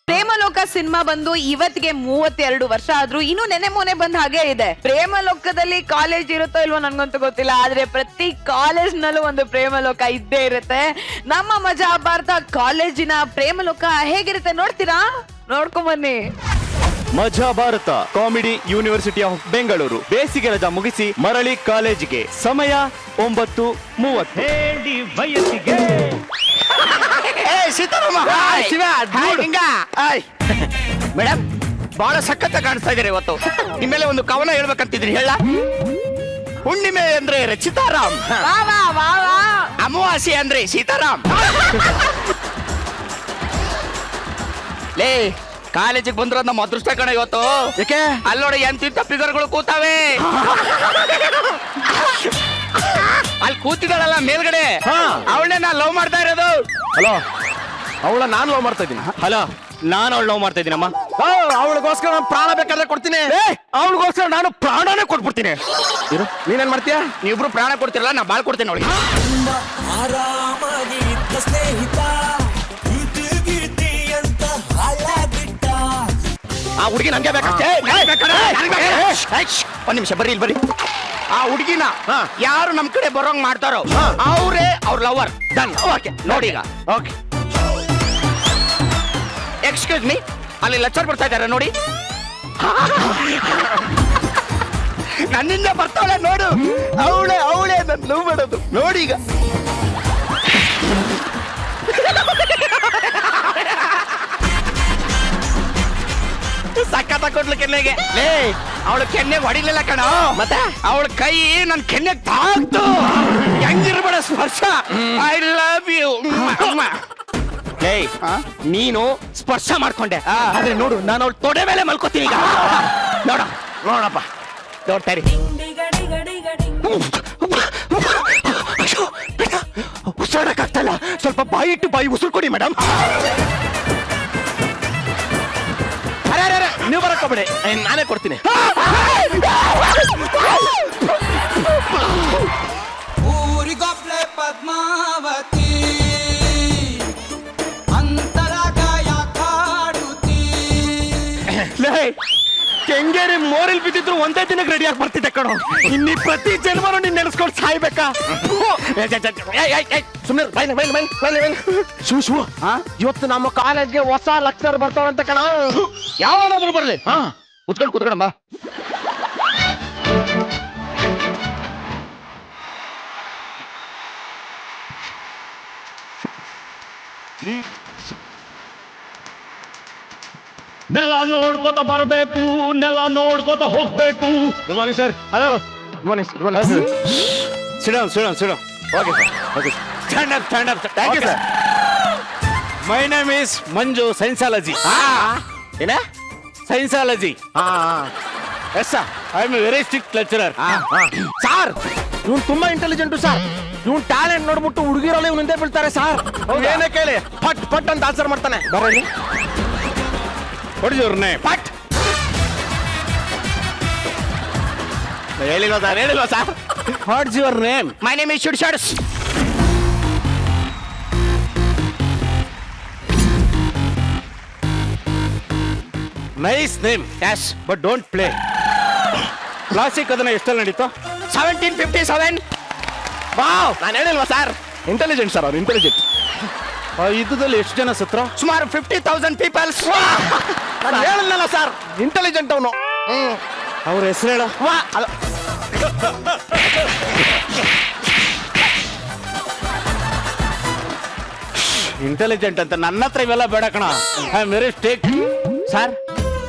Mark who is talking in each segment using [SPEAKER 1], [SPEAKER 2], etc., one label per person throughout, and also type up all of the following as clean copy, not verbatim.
[SPEAKER 1] Premaloka cinema ಬಂದು ಇವತ್ತಿಗೆ 32 ವರ್ಷ ಆದ್ರೂ ಇನ್ನು ನೆನೆ ಮೊನೆ ಬಂದ್ ಹಾಗೆ ಇದೆ. ಪ್ರೇಮಲೋಕದಲ್ಲಿ ಕಾಲೇಜ್ ಇರುತ್ತೋ ಇಲ್ವೋ ನನ್ಗಂತೂ ಗೊತ್ತಿಲ್ಲ, ಆದ್ರೆ ಪ್ರತಿ ಕಾಲೇಜ್ ನಲ್ಲೂ ಒಂದು ಪ್ರೇಮಲೋಕ ಇದ್ದೇ ಇರುತ್ತೆ. ನಮ್ಮ ಮಜಾ ಭಾರತ ಕಾಲೇಜಿನ ಪ್ರೇಮಲೋಕ ಹೇಗಿರುತ್ತೆ ನೋಡ್ತೀರಾ? ನೋಡ್ಕೊಂಡ್ ಬನ್ನಿ.
[SPEAKER 2] ಮಜಾ Bharat comedy university of Bengaluru ಬೇಸಿಗೆ ರಜಾ ಮುಗಿಸಿ ಮರಳಿ ಕಾಲೇಜಿಗೆ. ಸಮಯ 9:30.
[SPEAKER 3] ಹೇಳಿ ವಯಸ್ಸಿಗೆ
[SPEAKER 4] ಮೇಡಮ್ ಬಹಳ ಸಖತ್ತ ಕಾಣಿಸ್ತಾ ಇದ್ದಾರೆ ಇವತ್ತು. ನಿಮ್ಮೇಲೆ ಒಂದು ಕವನ ಹೇಳ್ಬೇಕಂತಿದ್ರಿ, ಹೇಳ. ಹುಣ್ಣಿಮೆ ಅಂದ್ರೆ ರಚಿತಾರಾಮ್, ಅಮಾವಾಸ್ಯೆ ಅಂದ್ರೆ ಸೀತಾರಾಮ್. ಲೇ ಕಾಲೇಜಿಗೆ ಬಂದಿರೋದು ನಮ್ಮ ಅದೃಷ್ಟ ಕಣ ಇವತ್ತು. ಯಾಕೆ ಅಲ್ಲೋಡಿ ಎಂತಿಂತ ಫಿಗರ್ಗಳು ಕೂತಾವೆ. ಅಲ್ಲಿ ಕೂತಿದ್ದಾಳಲ್ಲ ಮೇಲ್ಗಡೆ, ಅವಳನ್ನೇ ನಾ ಲವ್ ಮಾಡ್ತಾ ಇರೋದು.
[SPEAKER 2] ಹಲೋ, ಅವಳ ನಾನು ಲವ್ ಮಾಡ್ತಾ ಇದ್ದೀನಿ. ಹಲೋ, ನಾನು ಅವಳು ಲವ್ ಮಾಡ್ತಾ ಇದ್ದೀನಮ್ಮ. ಅವಳಿಗೋಸ್ಕರ ನಾನು ಪ್ರಾಣ ಬೇಕಾದ್ರೆ ಕೊಡ್ತೀನಿ. ಅವಳಿಗೋಸ್ಕರ ನಾನು ಪ್ರಾಣನೇ ಕೊಟ್ಬಿಡ್ತೀನಿ. ಇರು, ನೀನೇನ್ ಮಾಡ್ತೀಯ?
[SPEAKER 4] ನೀವಿಬ್ರು ಪ್ರಾಣ ಕೊಡ್ತಿರಲ್ಲ, ನಾ ಬಾಳ್ ಕೊಡ್ತೀನಿ ಅವಳಿಗೆ. ಆ ಹುಡುಗಿ ನಂಗೆ ಬೇಕಷ್ಟೇ. ಒಂದ್ ನಿಮಿಷ ಬರ್ರಿ, ಇಲ್ಲಿ ಬರ್ರಿ. ಆ ಹುಡುಗಿನ ಯಾರು ನಮ್ ಕಡೆ ಬರೋಂಗ್ ಮಾಡ್ತಾರೋ ಅವರೇ ಅವ್ರ ಲವರ್. ಡನ್. ಓಕೆ, ನೋಡಿ ಈಗ.
[SPEAKER 2] ಓಕೆ,
[SPEAKER 4] ಎಕ್ಸ್ಕ್ಯೂಸ್ ಮೀ, ಅಲ್ಲಿ ಲೆಕ್ಚರ್ ಬರ್ತಾ ಇದ್ದಾರೆ ನೋಡಿ. ನನ್ನಿಂದ ಬರ್ತಾಳೆ ನೋಡು. ಅವಳೇ ನನ್ನ ಲವ್ ಮಾಡೋದು ನೋಡಿ ಈಗ. ಸಖತ್ ಕೊಡ್ಲು ಕೆನ್ನೆಗೆ. ಲೇ ಅವಳು ಕೆನ್ನೆಗೆ ಹೊಡಿಲಿಲ್ಲ ಕಣ, ಮತ್ತೆ ಅವಳ ಕೈ ನನ್ ಕೆನ್ನೆಗೆ ತಾಕ್ತು. ಹೆಂಗಿರ್ಬೇಡ ಸ್ಪರ್ಶ. I love you. ನೀನು ಸ್ಪರ್ಶ ಮಾಡ್ಕೊಂಡೆ, ಆದ್ರೆ ನೋಡು ನಾನು ಅವಳು ತೊಡೆ ಮೇಲೆ ಮಲ್ಕೋತೀನಿ ಈಗ. ನೋಡಪ್ಪ, ನೋಡ್ತಾರಿ. ಉಸಿರಾಡಕ್ಕಾಗ್ತಲ್ಲ, ಸ್ವಲ್ಪ ಬಾಯಿ ಇಟ್ಟು ಬಾಯಿ ಉಸಿರು ಕೊಡಿ ಮೇಡಮ್. ನೀವು ಬರಕ್ಕೋಬೇಡಿ, ನಾನೇ ಕೊಡ್ತೀನಿ.
[SPEAKER 5] ಊರಿಗೊಬ್ಳೆ ಪದ್ಮಾವತಿ ಅಂತರಗಾಯ ಕಾಡುತ್ತಿ.
[SPEAKER 2] ಕೆಂಗೇರಿ ಮೋರಿಲ್ ಬಿದ್ದಿದ್ರು ಒಂದೇ ದಿನಕ್ಕೆ ರೆಡಿ ಆಗಿ ಬರ್ತಿದ್ದೆ ಕಣೋ. ಇನ್ನಿ ಪ್ರತಿ ಜನ್ಮನು ನೀನ್ ನೆನೆಸ್ಕೊಂಡು ಸಾಯ್ಬೇಕಾ? ಶಿವ, ಇವತ್ತು ನಮ್ಮ ಕಾಲೇಜ್ಗೆ ಹೊಸ ಲೆಕ್ಚರ್ ಬರ್ತಾವಂತ ಕಣ.
[SPEAKER 4] ಯಾವಾಗಾದ್ರೂ ಬರ್ಲಿ. ಕುತ್ಕೊಂಡಮ್ಮ.
[SPEAKER 3] ನೆಲ ನೋಡ್ಕೋತ ಬರಬೇಕು, ನೆಲ ನೋಡ್ಕೋತ ಹೋಗ್ಬೇಕು.
[SPEAKER 2] Good morning sir. Hello, good morning. Sit down. Okay sir, okay. Stand up. Thank you sir. My name is Manju. ಸೈನ್ಸಾಲಜಿ. ಏನ ಸೈನ್ಸಾಲಜಿ? Yes sir, I am a very strict lecturer. Sir, ಇವ್ನು ತುಂಬಾ ಇಂಟೆಲಿಜೆಂಟು ಸರ್. ಇವ್ನು ಟ್ಯಾಲೆಂಟ್ ನೋಡ್ಬಿಟ್ಟು ಹುಡುಗಿರಲ್ಲಿ ಇವ್ನು ಹಿಂದೆ ಬೀಳ್ತಾರೆ ಸರ್. ಏನೇ ಕೇಳಿ ಪಟ್ ಅಂತ ಆನ್ಸರ್ ಮಾಡ್ತಾನೆ. ಬರೀ What is your name?
[SPEAKER 4] What? ಹೇಳಿಲ್ವಾ sir?
[SPEAKER 2] What is your name?
[SPEAKER 4] My name is Shudshars.
[SPEAKER 2] Nice name.
[SPEAKER 4] Yes.
[SPEAKER 2] But don't play. Classic ಅದನ್ನ ಎಷ್ಟಲ್ಲಿ ನಡೀತು?
[SPEAKER 4] 1757. ವಾವ್, ನಾನು ಹೇಳಿಲ್ವಾ ಸರ್?
[SPEAKER 2] ಇಂಟೆಲಿಜೆಂಟ್ ಸರ್, ಅವ್ರು ಇಂಟೆಲಿಜೆಂಟ್. ಯುದ್ಧದಲ್ಲಿ ಎಷ್ಟು ಜನ ಸತ್ರ?
[SPEAKER 4] ಸುಮಾರು 50,000 ಪೀಪಲ್ಸ್.
[SPEAKER 2] ನಾನು ಹೇಳಿದ್ನಲ್ಲ ಸರ್, ಇಂಟೆಲಿಜೆಂಟ್ ಅವನು. ಅವ್ರ ಹೆಸರು ಹೇಳ. ಇಂಟೆಲಿಜೆಂಟ್ ಅಂತ ನನ್ನ ಹತ್ರ ಇವೆಲ್ಲ ಬೇಡ ಕಣ. I am very strict.
[SPEAKER 4] Sir,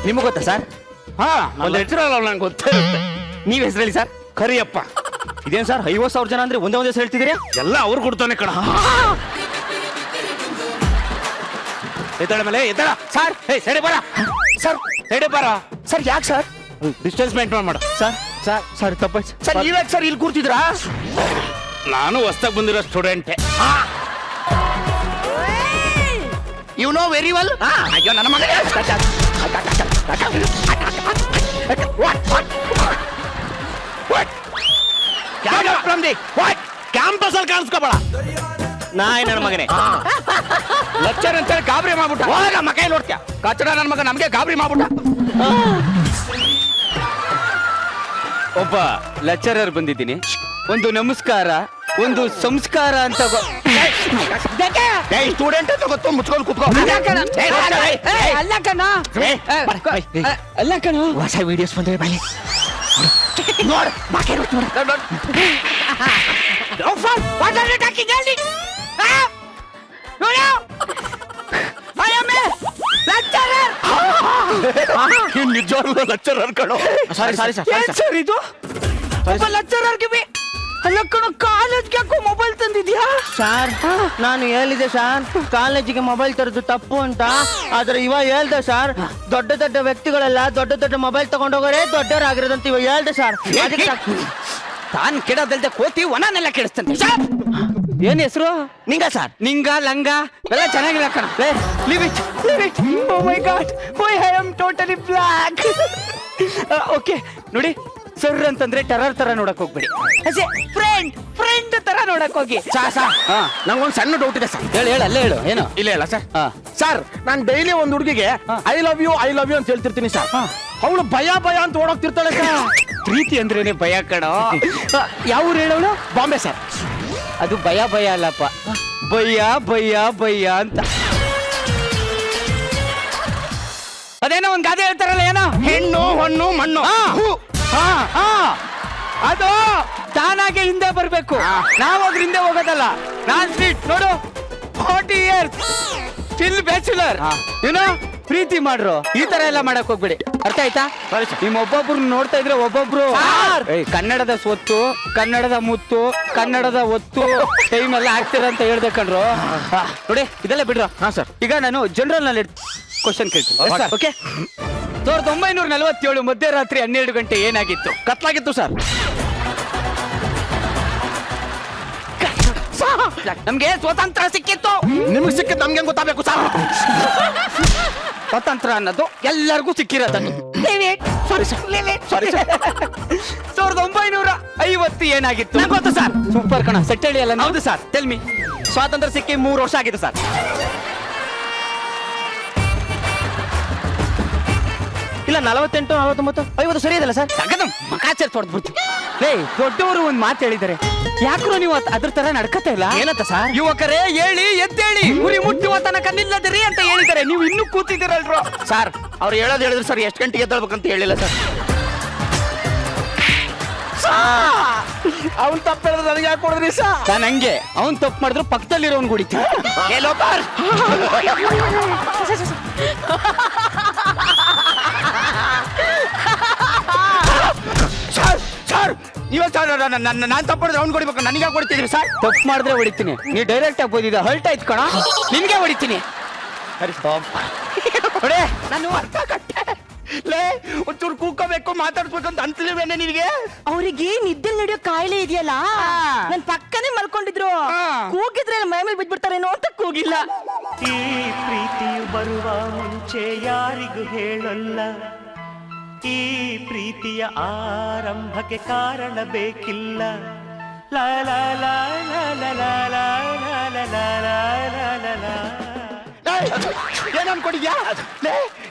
[SPEAKER 4] ನಿಮಗೆ ಗೊತ್ತಾ ಸರ್?
[SPEAKER 2] ಒಂದು ಹೆಸರಲ್ಲ ನಂಗೆ ಗೊತ್ತೇ ಇರುತ್ತೆ.
[SPEAKER 4] ನೀವ್ ಹೆಸರು ಹೇಳಿ ಸರ್.
[SPEAKER 2] ಕರಿಯಪ್ಪ.
[SPEAKER 4] ಇದೇನು ಸರ್ 50,000 ಜನ ಅಂದ್ರೆ ಒಂದೇ ಹೆಸರು ಹೇಳ್ತಿದ್ದೀರಿ?
[SPEAKER 2] ಎಲ್ಲ ಅವ್ರು ಕೊಡ್ತಾನೆ ಕಣ.
[SPEAKER 4] ಎದ್ದಾಳ ಮೇಲೆ ಎದ್ದಾಳ. ಸರ್, ಸೈಡ್ ಬರ ಸರ್, ಸೈಡ್ ಬರ ಸರ್. ಯಾಕೆ ಸರ್?
[SPEAKER 2] ಡಿಸ್ಟೆನ್ಸ್ ಮೇಂಟೈನ್ ಮಾಡು.
[SPEAKER 4] ಸರ್ ಸರ್ ಸರ್ ತಪ್ಪಾಯ್ತು ಸರ್. ನೀವ್ಯಾಕೆ ಸರ್ ಇಲ್ಲಿ ಕೂರ್ತಿದ್ರಾ?
[SPEAKER 2] ನಾನು ಹೊಸ್ದಾಗಿ ಬಂದಿರೋ ಸ್ಟೂಡೆಂಟೇ.
[SPEAKER 4] You know very well. ಅಯ್ಯೋ ನನ್ನ ಮಗ ಕ್ಯಾಂಪಸ್ ಅಲ್ಲಿ ಕಾಣಿಸ್ಕೋಬೇಡ ನಾಯಿ ನನ್ನ ಮಗನೇ ಲೆಕ್ಚರ್ ಅಂತ ಹೇಳಿ ಗಾಬರಿ ಮಾಡ್ಬಿಟ್ಟ ಹೋಗ ಮಗ ನೋಡ್ತೀಯ ಕಚ್ಚಡ ನನ್ನ ಮಗ ನಮ್ಗೆ ಗಾಬರಿ ಮಾಡ್ಬಿಟ್ಟ
[SPEAKER 2] ಒಬ್ಬ ಲೆಕ್ಚರರ್ ಬಂದಿದ್ದೀನಿ, ಒಂದು ನಮಸ್ಕಾರ, ಒಂದು ಸಂಸ್ಕಾರ ಅಂತ
[SPEAKER 4] ಸ್ಟೂಡೆಂಟ್ ಅಂತ ಗೊತ್ತು ಮುಚ್ಕೊಂಡು ಕುತ್ಕೋ
[SPEAKER 1] ಅಲ್ಲ ಕಣ
[SPEAKER 4] ಹೊಸ ವಿಡಿಯೋಸ್ ಬಂದ್ರೆ ಬನ್ನಿ ನೋಡ್ ಮಗ ನಿಜವಾಗ್ಲೂ ಲೆಕ್ಚರರ್ ಕಣೋ
[SPEAKER 1] ಸರ್ ಇದು ಲೆಕ್ಚರರ್ಗೆ ಅಲ್ಲ ಕಣ ಕಾಲೇಜ್ಗೆ ಯಾಕೋ ಮೊಬೈಲ್ ತಂದಿದ್ಯಾ?
[SPEAKER 6] ಸರ್ ನಾನು ಹೇಳಿದೆ ಸರ್ ಕಾಲೇಜಿಗೆ ಮೊಬೈಲ್ ತರದು ತಪ್ಪು ಅಂತ, ಆದ್ರೆ ಇವಾಗ ಹೇಳ್ದೆ ಸರ್ ದೊಡ್ಡ ದೊಡ್ಡ ವ್ಯಕ್ತಿಗಳೆಲ್ಲ ದೊಡ್ಡ ದೊಡ್ಡ ಮೊಬೈಲ್ ತಗೊಂಡೋಗೋರೆ ದೊಡ್ಡವರಾಗಿರೋದಂತ ಇವಾಗ ಹೇಳ್ದೆ ಸರ್.
[SPEAKER 4] ತಾನ್ ಕೆಡದಲ್ದೆ ಕೋತಿ ಒನನೆಲ್ಲ ಕೆಡಿಸ್ತಾನೆ
[SPEAKER 6] ಏನ್ ಹೆಸರು?
[SPEAKER 4] ನಿಂಗ ಸರ್
[SPEAKER 2] ನಿಂಗ ಲಂಗ ಎಲ್ಲ ಚೆನ್ನಾಗಿಲ್ಲ ಕಣ.
[SPEAKER 1] Oh my God, why I am totally black.
[SPEAKER 2] Okay ನೋಡಿ, ಸರ್ ಅಂತಂದ್ರೆ ಟೆರರ್ ತರ ನೋಡಕ್ ಹೋಗ್ಬೇಡಿ, ಫ್ರೆಂಡ್ ತರ ನೋಡಕ್ ಹೋಗಿ.
[SPEAKER 4] ನಂಗೊಂದು ಸಣ್ಣ ಡೌಟ್ ಇದೆ ಸರ್.
[SPEAKER 2] ಹೇಳು ಅಲ್ಲೇ ಹೇಳು. ಏನು?
[SPEAKER 4] ಇಲ್ಲ ಇಲ್ಲ ಸರ್. ಸರ್ ನಾನು ಡೈಲಿ ಒಂದು ಹುಡುಗಿಗೆ ಐ ಲವ್ ಯು ಅಂತ ಹೇಳ್ತಿರ್ತೀನಿ ಸರ್. ಅವಳು ಭಯ ಅಂತ ಓಡೋಗ್ತಿರ್ತಾಳೆ ಸರ್.
[SPEAKER 2] ಪ್ರೀತಿ ಅಂದ್ರೇನೆ ಭಯ ಕಣೋ. ಯಾವ ಊರು ಹೇಳೋಳು?
[SPEAKER 4] ಬಾಂಬೆ ಸರ್.
[SPEAKER 2] ಅದು ಭಯ ಅಲ್ಲಪ್ಪ, ಭಯ ಅಂತ. ಅದೇನೋ ಒಂದ್ ಗಾದೆ ಹೇಳ್ತಾರಲ್ಲ, ಏನೋ
[SPEAKER 4] ಹೆಣ್ಣು ಹೊಣ್ಣು ಮಣ್ಣು.
[SPEAKER 2] ಅದು ತಾನಾಗೆ ಹಿಂದೆ ಬರ್ಬೇಕು, ನಾವು ಅದ್ರ ಹಿಂದೆ ಹೋಗೋದಲ್ಲ. ನಾನ್ ಸ್ಟ್ರೀಟ್ ನೋಡು, 40 years ಸ್ಟಿಲ್ ಬ್ಯಾಚುಲರ್. ಏನೋ ಪ್ರೀತಿ ಮಾಡ್ರು, ಈ ತರ ಎಲ್ಲ ಮಾಡಕ್ ಹೋಗ್ಬೇಡಿ, ಅರ್ಥ ಆಯ್ತಾ? ನಿಮ್ ಒಬ್ಬೊಬ್ರು ನೋಡ್ತಾ ಇದ್ರೆ ಒಬ್ಬೊಬ್ರು ಕನ್ನಡದ ಸ್ವತ್ತು, ಕನ್ನಡದ ಮುತ್ತು, ಕನ್ನಡದ ಒತ್ತು ಟೈಮ್ ಎಲ್ಲ ಆಗ್ತೀರ ಅಂತ ಹೇಳ್ದೆ ಕಣ್ರು. ನೋಡಿ ಇದೆಲ್ಲ ಬಿಡ್ರ.
[SPEAKER 4] ಹಾ ಸರ್.
[SPEAKER 2] ಈಗ ನಾನು ಜನರಲ್ ನಾಲೆಡ್ಜ್ ಕ್ವಶನ್ ಕೇಳ್ತೀನಿ. ಓಕೆ, 1947 ಮಧ್ಯರಾತ್ರಿ 12 ಗಂಟೆ ಏನಾಗಿತ್ತು?
[SPEAKER 4] ಕತ್ಲಾಗಿತ್ತು ಸರ್.
[SPEAKER 2] ನಮ್ಗೆ ಸ್ವಾತಂತ್ರ್ಯ ಸಿಕ್ಕಿತ್ತು.
[SPEAKER 4] ನಿಮ್ಗೆ ಸಿಕ್ಕಿದ್ ನಮ್ಗೆ ಗೊತ್ತಾಗಬೇಕು ಸರ್.
[SPEAKER 2] ಸ್ವಾತಂತ್ರ್ಯ ಅನ್ನೋದು ಎಲ್ಲರಿಗೂ ಸಿಕ್ಕಿರೋದನ್ನು.
[SPEAKER 4] Sorry sir.
[SPEAKER 2] 1950 ಏನಾಗಿತ್ತು?
[SPEAKER 4] ನಂಗೆ ಗೊತ್ತು ಸರ್.
[SPEAKER 2] ಸೂಪರ್ ಕಣ, ಸೆಟ್ ಹೇಳಿ ಅಲ್ಲ.
[SPEAKER 4] ಹೌದು ಸರ್.
[SPEAKER 2] Tell me.
[SPEAKER 4] ಸ್ವಾತಂತ್ರ್ಯ ಸಿಕ್ಕಿ 3 ವರ್ಷ ಆಗಿದೆ ಸರ್.
[SPEAKER 6] ಇಲ್ಲ 48, 49, 50 ಸರಿ ಇದಲ್ಲ ಸರ್?
[SPEAKER 2] ತಗದು ಮಕಾಚರ್ ತೊಡ್ದ್ಬಿಡ್ತೀನಿ. ದೊಡ್ಡವರು ಒಂದ್ ಮಾತು ಹೇಳಿದ್ದಾರೆ, ಯಾಕ್ರೋ ನೀವು ಅದ್ರ ತರ ನಡ್ಕತಾ ಇಲ್ಲ?
[SPEAKER 6] ಏನಂತ ಸರ್?
[SPEAKER 2] ಯುವಕರೇ ಹೇಳಿ ಎದ್ದೇಳಿ, ಗುರಿ ಮುಟ್ಟುವ ತನಕ ನಿಲ್ಲದಿರಿ ಅಂತ ಹೇಳಿದ್ದಾರೆ. ನೀವು ಇನ್ನೂ ಕೂತಿದ್ದೀರಲ್ರೋ
[SPEAKER 4] ಸರ್. ಅವ್ರು ಹೇಳಿದ್ರು ಸರ್, ಎಷ್ಟು ಗಂಟೆಗೆ ಎದ್ದೇಳ್ಬೇಕಂತ ಹೇಳಿಲ್ಲ ಸರ್. ಅವ್ನು ತಪ್ಪು ಹೇಳಿದ್ರೆ ನನಗೆ ಯಾಕೆ ಕೊಡಿದ್ರಿ ಸರ್?
[SPEAKER 2] ನಾನು ಹಂಗೆ, ಅವ್ನ್ ತಪ್ಪು ಮಾಡಿದ್ರು ಪಕ್ಕದಲ್ಲಿರೋನ್ ಕುಡಿತೀನಿ.
[SPEAKER 4] ಸರ್ ಇವಾಗ ಸರ್ ನಾನು ತಪ್ಪು ಮಾಡಿದ್ರೆ ಅವ್ನು ಕೊಡ್ಬೇಕು, ನನಗೆ ಕೊಡ್ತಿದ್ರಿ ಸರ್?
[SPEAKER 2] ತಪ್ಪು ಮಾಡಿದ್ರೆ ಹೊಡಿತೀನಿ. ನೀ ಡೈರೆಕ್ಟ್ ಆಗಿ ಬೋದಿದ ಹಲ್ಟ್ ಆಯ್ತು ಕಣ, ನಿನ್ಗೆ ಹೊಡಿತೀನಿ.
[SPEAKER 4] ನೋಡಿ ನಾನು ಅರ್ಥ ಕಟ್ಟೆ ಲೇ, ಒಂಚೂರು ಕೂಕೋಬೇಕು, ಮಾತಾಡ್ಸ್ಬೇಕು ಅಂತ ಅಂತಿಲ್ವೇನೆ ನಿನಗೆ?
[SPEAKER 6] ಅವರಿಗೆ ನಿದ್ದೆ ನಡೆಯೋ ಕಾಯಿಲೆ ಇದೆಯಲ್ಲ, ನನ್ ಪಕ್ಕನೇ ಮಲ್ಕೊಂಡಿದ್ರು. ಕೂಗಿದ್ರೆ ಮೈ ಮೇಲೆ ಬಿದ್ಬಿಡ್ತಾರೇನೋ ಅಂತ ಕೂಗಿಲ್ಲ.
[SPEAKER 7] ಈ ಪ್ರೀತಿಯು ಬರುವ ಮುಂಚೆ ಯಾರಿಗೂ ಹೇಳಲ್ಲ, ಈ ಪ್ರೀತಿಯ ಆರಂಭಕ್ಕೆ ಕಾರಣ ಬೇಕಿಲ್ಲ. ಲಾ ಲಾ ಲಾ ಲಾ ಲಾ ಲಾ ಲಾ ಲಾ ಲಾ ಲಾ ಲಾ ಲಾ.
[SPEAKER 4] ಏನ್ ಅನ್ಕೊಂಡಿದ್ಯಾ?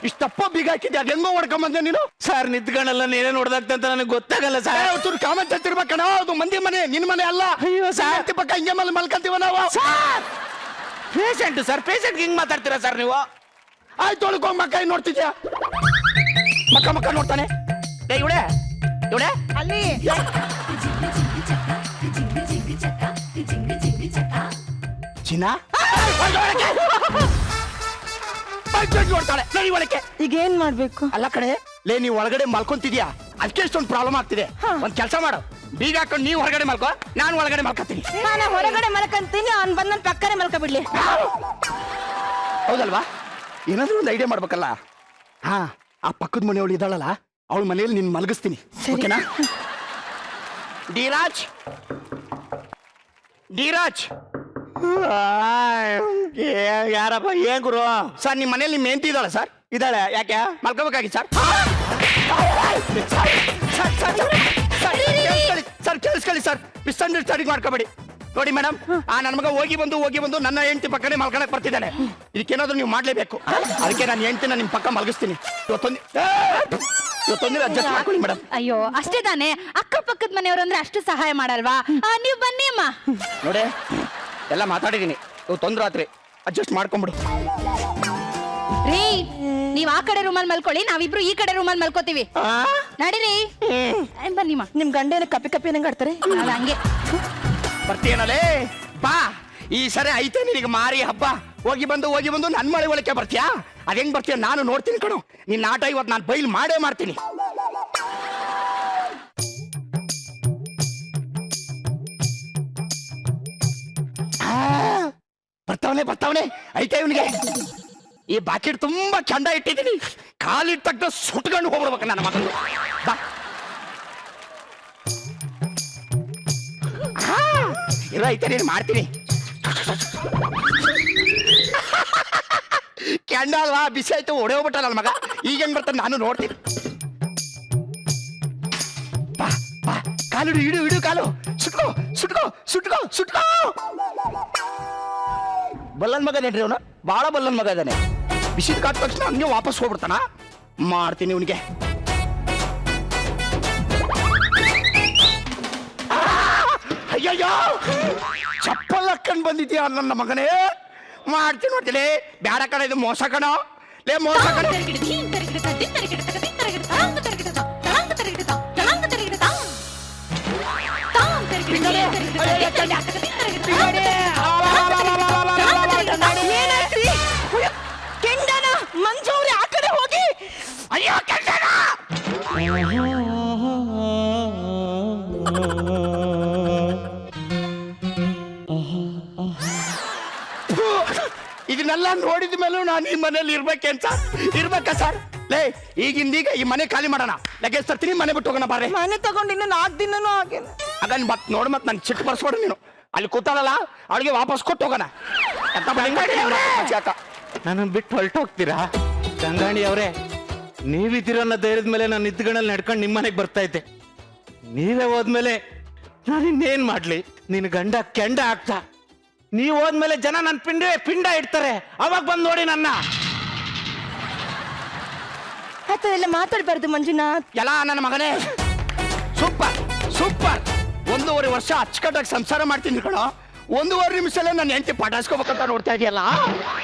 [SPEAKER 4] ಇಷ್ಟಪ್ಪ ಬೀಗ ಹಾಕಿದ್ಯಾ, ಅದ್ ಹೆಂಗೋ ಹೊಡ್ಕೊಂಬಂದೆ ನೀನು?
[SPEAKER 2] ಸರ್ ನಿಂತ್ಕೊಂಡಲ್ಲ, ನೀನೇ ನೋಡ್ದಾಗ್ತ ಅಂತ ನನಗೆ ಗೊತ್ತಾಗಲ್ಲ ಸರ್.
[SPEAKER 4] ಒಂಚೂರು ಕಾಮೆಂಟ್ ಹತ್ತಿರ್ಬೇಕಣ, ಅದು ಮಂದಿ ಮನೆ, ನಿನ್ ಮನೆ ಅಲ್ಲ.
[SPEAKER 2] ಅಯ್ಯೋ ಸರ್,
[SPEAKER 4] ಪಕ್ಕ ಹಿಂಗೆ ಮೇಲೆ ಮಲ್ಕಂತೀವ ನಾವು.
[SPEAKER 2] ಪೇಷಂಟ್ ಸರ್, ಪೇಷಂಟ್ ಹಿಂಗ್ ಮಾತಾಡ್ತೀರಾ ಸರ್ ನೀವು?
[SPEAKER 4] ಆಯ್ತು ಒಳಗೋಗ್ ಮಕ್ಕ ನೋಡ್ತಿದ್ಯಾ? ಮಕ್ಕ ನೋಡ್ತಾನೆ. ಇವಳೆ
[SPEAKER 1] ಅಲ್ಲಿ
[SPEAKER 4] ಚಿನ್ನ ನೋಡ್ತಾಳೆ. ನಡಿ ಒಳಕ್ಕೆ.
[SPEAKER 6] ಈಗ ಏನ್ ಮಾಡ್ಬೇಕು?
[SPEAKER 4] ಅಲ್ಲ ಕಡೆ ಲೇ, ನೀವು ಒಳಗಡೆ ಮಲ್ಕೊಂತಿದ್ಯಾ, ಅದಕ್ಕೆ ಇಷ್ಟೊಂದು ಪ್ರಾಬ್ಲಮ್ ಆಗ್ತಿದೆ. ಒಂದ್ ಕೆಲಸ ಮಾಡು, ಬೀಗ ಹಾಕೊಂಡು ನೀವು ಹೊರಗಡೆ ಮಲ್ಕೋ, ನಾನು ಒಳಗಡೆ ಮಲ್ಕೊತೀನಿ.
[SPEAKER 6] ನಾನು ಹೊರಗಡೆ ಮಲ್ಕಂತೀನಿ, ಅವ್ನ್ ಬಂದ್ ನನ್ ಪಕ್ಕನೆ ಮಲ್ಕ ಬಿಡ್ಲಿ.
[SPEAKER 4] ಹೌದಲ್ವಾ? ಏನಾದ್ರೂ ಒಂದು ಐಡಿಯಾ ಮಾಡ್ಬೇಕಲ್ಲ. ಹಾ, ಆ ಪಕ್ಕದ ಮನೆಯವಳು ಇದ್ದಾಳಲ್ಲ, ಅವಳ ಮನೆಯಲ್ಲಿ ನಿನ್ ಮಲಗಿಸ್ತೀನಿ. ಓಕೆನಾ? ಧೀರಾಜ್ ಯಾರಪ್ಪ? ಏನ್ ಗುರು? ಸರ್ ನಿಮ್ಮ ಮನೇಲಿ ನಿಮ್ಮ ಹೆಂಡತಿ ಇದ್ದಾಳ ಸರ್? ಇದ್ದಾಳೆ ಯಾಕೆ ಮಲ್ಕೋಬೇಕಾಗಿ ಸರ್ ಸರ್ ಕೇಳಿಸ್ಕೊಳ್ಳಿ ಸರ್ ಮಿಸ್ಅಂಡರ್ಸ್ಟ್ಯಾಂಡಿಂಗ್ ಮಾಡ್ಕೋಬೇಡಿ ನೋಡಿ ಮೇಡಮ್ ನನ್ನ ಮಗ ಹೋಗಿ ಬಂದು ನನ್ನ ಹೆಂಡತಿ ಪಕ್ಕನೇ ಮಲ್ಕೊಳಕ್ ಬರ್ತಿದ್ದಾನೆ ಇದಕ್ಕೇನಾದ್ರೂ ನೀವು ಮಾಡ್ಲೇಬೇಕು ಅದಕ್ಕೆ ನಾನು ಹೆಂಡತಿನ ನಿಮ್ ಪಕ್ಕ ಮಲಗಿಸ್ತೀನಿ ಇವತ್ತೊಂದಿನ ಅಡ್ಜಸ್ಟ್ ಮಾಡ್ಕೊಳ್ಳಿ ಮೇಡಮ್
[SPEAKER 8] ಅಯ್ಯೋ ಅಷ್ಟೇ ತಾನೇ ಅಕ್ಕಪಕ್ಕದ ಮನೆಯವರು ಅಂದ್ರೆ ಅಷ್ಟು ಸಹಾಯ ಮಾಡಲ್ವಾ ನೀವು ಬನ್ನಿ ಅಮ್ಮ
[SPEAKER 4] ನೋಡಿ ಎಲ್ಲ ಮಾತಾಡಿದೀನಿ ಇವತ್ತೊಂದು ರಾತ್ರಿ ಅಡ್ಜಸ್ಟ್ ಮಾಡ್ಕೊಂಬಿಡು
[SPEAKER 8] ರೀ ನೀವ್ ಆ ಕಡೆ ರೂಮಲ್ಲಿ ಮಲ್ಕೊಳ್ಳಿ ನಾವಿಬ್ರು ಈ ಕಡೆ ರೂಮಲ್ಲಿ ಮಲ್ಕೋತೀವಿ ನಡೀರಿ ಬನ್ನಿಮ್ಮ
[SPEAKER 6] ನಿಮ್ ಗಂಡೇನ ಕಪ್ಪಿ ಕಪ್ಪಿ ನಂಗೆ ಆಡ್ತಾರೆ
[SPEAKER 8] ಅದ್ ಹಂಗೆ
[SPEAKER 4] ಬರ್ತೀಯನಲ್ಲೇ ಬಾ ಈ ಸರಿ ಐತೆ ನಿನಗೆ ಮಾರಿ ಹಬ್ಬ ಹೋಗಿ ಬಂದು ನನ್ ಮಳೆ ಒಳಕ್ಕೆ ಬರ್ತೀಯಾ ಅದ್ ಹೆಂಗ್ ಬರ್ತೀಯ ನಾನು ನೋಡ್ತೀನಿ ಕಣು ನಿನ್ನ ಆಟ ಇವತ್ತು ನಾನು ಬೈಲ್ ಮಾಡೇ ಮಾಡ್ತೀನಿ ಬರ್ತಾವನೆ ಐತೆ ಇವನಿಗೆ ಈ ಬಾಕೆಟ್ ತುಂಬಾ ಚಂದ ಇಟ್ಟಿದ್ದೀನಿ ಕಾಲಿಟ್ಟ ತಕ್ಕ ಸುಟ್ಕೊಂಡು ಹೋಗ್ಬಿಡ್ಬೇಕು ನನ್ನ ಮಗನು ಬಾ ಇರೋ ಐತೆ ನೀನು ಮಾಡ್ತೀನಿ ಕೆಂಡ ಅಲ್ವಾ ಬಿಸಿ ಆಯ್ತು ಒಡೆ ಹೋಗ್ಬಿಟ್ಟ ನನ್ನ ಮಗ ಈಗ ಹೆಂಗ್ ಬರ್ತಾನೆ ನಾನು ನೋಡ್ತೀನಿ ಬಾ ಬಾ ಕಾಲು ಇಡು ಕಾಲು ಸುಟ್ಕೋ ಬಲ್ಲನ್ ಮಗ ಏನ್ರಿ ಅವನು ಬಾಳ ಬಲ್ಲನ್ ಮಗ ಇದ್ದಾನೆ ಬಿಸಿದ ಕಾದ ತಕ್ಷಣ ಹಂಗೆ ವಾಪಸ್ ಹೋಗ್ಬಿಡ್ತಾನ ಮಾಡ್ತೀನಿ ಇವನಿಗೆ ಅಯ್ಯಯ್ಯೋ ಚಪ್ಪಲ್ ಹಾಕೊಂಡ್ ಬಂದಿದ್ಯಾ ನನ್ನ ಮಗನೇ ಮಾಡ್ತೀನಿ ನೋಡ್ತೀನಿ ಬ್ಯಾಡ ಕಣ ಇದು ಮೋಸ ಕಣ ಲೇ ಮೋಸ ಕಣ
[SPEAKER 6] ಕೆಂಡನ ಮಂಜೂರಿ ಆ ಕಡೆ ಹೋಗಿ
[SPEAKER 4] ಅಯ್ಯೋ ಕೆಂಡನ ಇದನ್ನೆಲ್ಲ ನೋಡಿದ ಮೇಲೂ ನಾನು ಈ ಮನೇಲಿ ಇರ್ಬೇಕಾ ಸರ್ ಲೇ ಈಗಿಂದೀಗ ಈ ಮನೆ ಖಾಲಿ ಮಾಡೋಣ ಲಗೇಜ್ ತರ್ತೀನಿ ಮನೆ ಬಿಟ್ಟು ಹೋಗೋಣ ಬಾರೆ
[SPEAKER 6] ಮನೆ ತಗೊಂಡು ಇನ್ನು 4 ದಿನನೂ ಆಗಿಲ್ಲ
[SPEAKER 4] ಆಗ ಮತ್ ನೋಡ್ ಮತ್ ನನ್ ಚಿಟ್ಟು ಬರ್ಸ್ಕೊಡು ನೀನು ಅಲ್ಲಿ ಕೂತಾಳಲ್ಲ ಅವಳಿಗೆ ವಾಪಸ್ ಕೊಟ್ಟು ಹೋಗೋಣ
[SPEAKER 2] ನನ್ನನ್ನು ಬಿಟ್ಟು ಹೊರಟೋಗ್ತೀರಾ ಗಂಗಾಣಿ ಅವರೇ ನೀವಿದ್ದೀರ ಅನ್ನೋ ಧೈರ್ಯದ ಮೇಲೆ ನಾನು ನಿದ್ದುಗಳಲ್ಲಿ ನಡ್ಕೊಂಡು ನಿಮ್ಮ ಮನೆಗೆ ಬರ್ತಾ ಇದ್ದೆ ನೀವೇ ಹೋದ್ಮೇಲೆ ನಾನು ಇನ್ನೇನ್ ಮಾಡ್ಲಿ ನಿನ್ ಗಂಡ ಕೆಂಡ ಆಗ್ತಾ ನೀವ್ ಹೋದ್ಮೇಲೆ ಜನ ನನ್ನ ಪಿಂಡ ಇಡ್ತಾರೆ ಅವಾಗ ಬಂದು ನೋಡಿ ನನ್ನ
[SPEAKER 6] ಆತರ ಎಲ್ಲ ಮಾತಾಡ್ಬಾರ್ದು ಮಂಜುನಾಥ್
[SPEAKER 4] ಎಲ್ಲ ನನ್ನ ಮಗನೇ ಸೂಪರ್ 1.5 ವರ್ಷ ಅಚ್ಚುಕಟ್ಟಾಗಿ ಸಂಸಾರ ಮಾಡ್ತೀನಿ ಕಣ 1.5 ನಿಮಿಷಲ್ಲೇ ನನ್ನ ಹೆಂಡತಿ ಪಟಾಯಿಸ್ಕೋಬೇಕಂತ ನೋಡ್ತಾ ಇದೆಯಲ್ಲ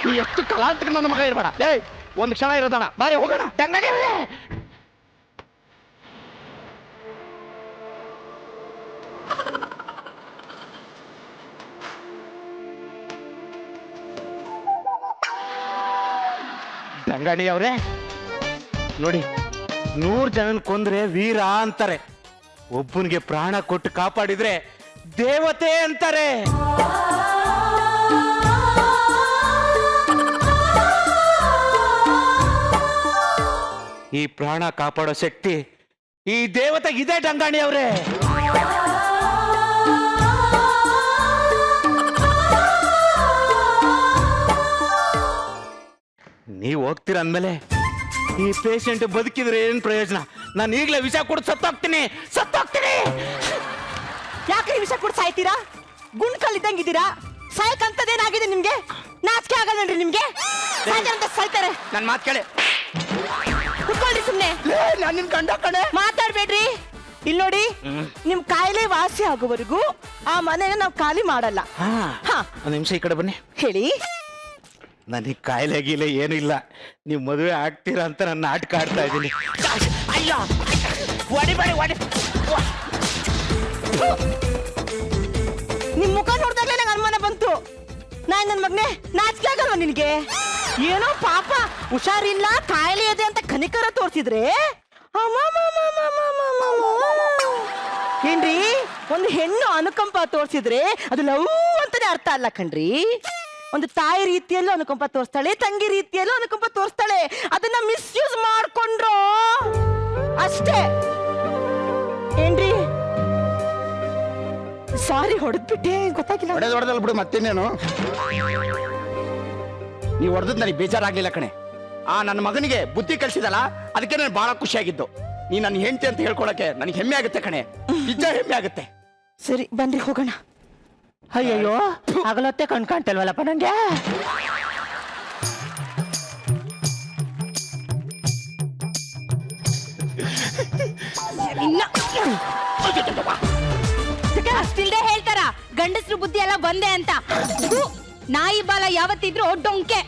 [SPEAKER 4] ನೀ ಎಷ್ಟು ಕಲಾಂತಕ ನನ್ನ ಮಗ ಇರ್ಬೇಡ ಏ ಒಂದು ಕ್ಷಣ ಇರೋದಣ ಬಾರಿ ಹೋಗೋಣ
[SPEAKER 2] ಗಂಗಾಣಿ ಅವರೇ ನೋಡಿ 100 ಜನನ್ ಕೊಂದ್ರೆ ವೀರ ಅಂತಾರೆ ಒಬ್ಬನಿಗೆ ಪ್ರಾಣ ಕೊಟ್ಟು ಕಾಪಾಡಿದ್ರೆ ದೇವತೆ ಅಂತಾರೆ ಈ ಪ್ರಾಣ ಕಾಪಾಡೋ ಶಕ್ತಿ ಈ ದೇವತೆಗಿದೆ ಗಂಗಾಣಿ ಅವರೇ ನೀವು ಹೋಗ್ತೀರ ಅಂದ್ಮೇಲೆ ಈ ಪೇಷಂಟ್ ಬದುಕಿದ್ರೆ ಏನ್ ಪ್ರಯೋಜನ ನಾನು ಈಗಲೇ ವಿಷ ಕೊಟ್ಟು ಸತ್ತೋಗ್ತೀನಿ
[SPEAKER 6] ಯಾಕೆ ವಿಷ ಕೊಟ್ಟು ಸಾಯ್ತೀರಾ ಗುಂಡ್ಕಲ್ಲಿದ್ದಂಗಿದ್ದೀರಾ ಸಾಯಕಂತದೇನಾಗಿದೆ ನಿಮ್ಗೆ ನಾಚಿಕೆ ಆಗಲ್ಲನ್ರಿ ನಿಮ್ಗೆ ಸಾಯ್ತಾರೆ
[SPEAKER 4] ನನ್ನ ಮಾತು ಕೇಳಿ
[SPEAKER 6] ಕುತ್ಕೊಳ್ರಿ ಸುಮ್ನೆ
[SPEAKER 4] ನಾನು ನಿನ್ ಗಂಡ ಕಣೆ
[SPEAKER 6] ಮಾತಾಡ್ಬೇಡ್ರಿ ಇಲ್ಲಿ ನೋಡಿ ನಿಮ್ ಕಾಯಿಲೆ ವಾಸಿ ಆಗುವವರೆಗೂ ಆ ಮನೆನ ನಾವು ಖಾಲಿ ಮಾಡಲ್ಲ
[SPEAKER 2] ಒಂದು ನಿಮಿಷ ಈ ಕಡೆ ಬನ್ನಿ
[SPEAKER 6] ಹೇಳಿ
[SPEAKER 2] ನನಗೆ ಕಾಯಿಲೆ ಗೀಲೆ ಏನೂ ಇಲ್ಲ ನೀವು ಮದುವೆ ಆಗ್ತೀರಾ ಅಂತ ನನ್ನ ನಾಟಕ ಆಡ್ತಾ ಇದ್ದೀನಿ
[SPEAKER 4] ಅಯ್ಯೋ ಹೊಡಿಬೇಡಿ
[SPEAKER 6] ನಿಮ್ ಮುಖ ನೋಡ್ದಾಗ್ಲೇ ನಂಗೆ ಅನುಮಾನ ಬಂತು ನನ್ನ ಮಗನೇ ನಾಚಿಕೆ ಆಗಲ್ವ ನಿನಗೆ ಏನೋ ಪಾಪ ಹುಷಾರಿಲ್ಲ ಕಾಯಿಲೆ ಇದೆ ಅಂತ ಕನಿಕರ ತೋರಿಸಿದ್ರೆ ಏನ್ರಿ ಒಂದು ಹೆಣ್ಣು ಅನುಕಂಪ ತೋರಿಸಿದ್ರೆ ಅದು ಲವ್ ಅಂತಾನೆ ಅರ್ಥ ಅಲ್ಲ ಕಣ್ರಿ ಒಂದು ತಾಯಿ ರೀತಿಯಲ್ಲೂ ಅನುಕಂಪ ತೋರಿಸ್ತಾಳೆ ತಂಗಿ ರೀತಿಯಲ್ಲೂ ಅನುಕಂಪ ತೋರಿಸ್ತಾಳೆ ಅದನ್ನ ಮಿಸ್ಯೂಸ್ ಮಾಡ್ಕೊಂಡ್ರು ಅಷ್ಟೇ ಏನ್ರಿ ಸಾರಿ ಹೊಡೆದ್ಬಿಟ್ಟೆ ಗೊತ್ತಾಗಿಲ್ಲ
[SPEAKER 4] ಹೊಡೆದಲ್ಲ ಬಿಡು ಮತ್ತೇನೇನು ನೀವು ಹೊಡೆದ್ ನನಗೆ ಬೇಜಾರಾಗ್ಲಿಲ್ಲ ಕಣೆ ಆ ನನ್ನ ಮಗನಿಗೆ ಬುದ್ಧಿ ಕಲಿಸಿದಲ್ಲ ಅದಕ್ಕೆ ನಾನು ಬಹಳ ಖುಷಿಯಾಗಿದ್ದು. ನೀ ನನ್ನ ಹೆಂಡತಿ ಅಂತ ಹೇಳ್ಕೊಳಕ್ಕೆ ನನಗೆ ಹೆಮ್ಮೆ ಆಗುತ್ತೆ ಕಣೆ, ನಿಜ ಹೆಮ್ಮೆ ಆಗುತ್ತೆ.
[SPEAKER 6] ಸರಿ ಬನ್ರಿ ಹೋಗೋಣ.
[SPEAKER 7] ಅಯ್ಯಯ್ಯೋ ಹಗಲೊತ್ತೆ ಕಾಣ್ತಲ್ವಲ್ಲಪ್ಪ ನಂಗೆ.
[SPEAKER 8] ಅಷ್ಟಿಲ್ದೆ ಹೇಳ್ತಾರ ಗಂಡಸ್ರು ಬುದ್ಧಿ ಎಲ್ಲ ಬಂದೆ ಅಂತ. ನಾಯಿ ಬಾಲ ಯಾವತ್ತಿದ್ರು ಡೊಂಕೆ.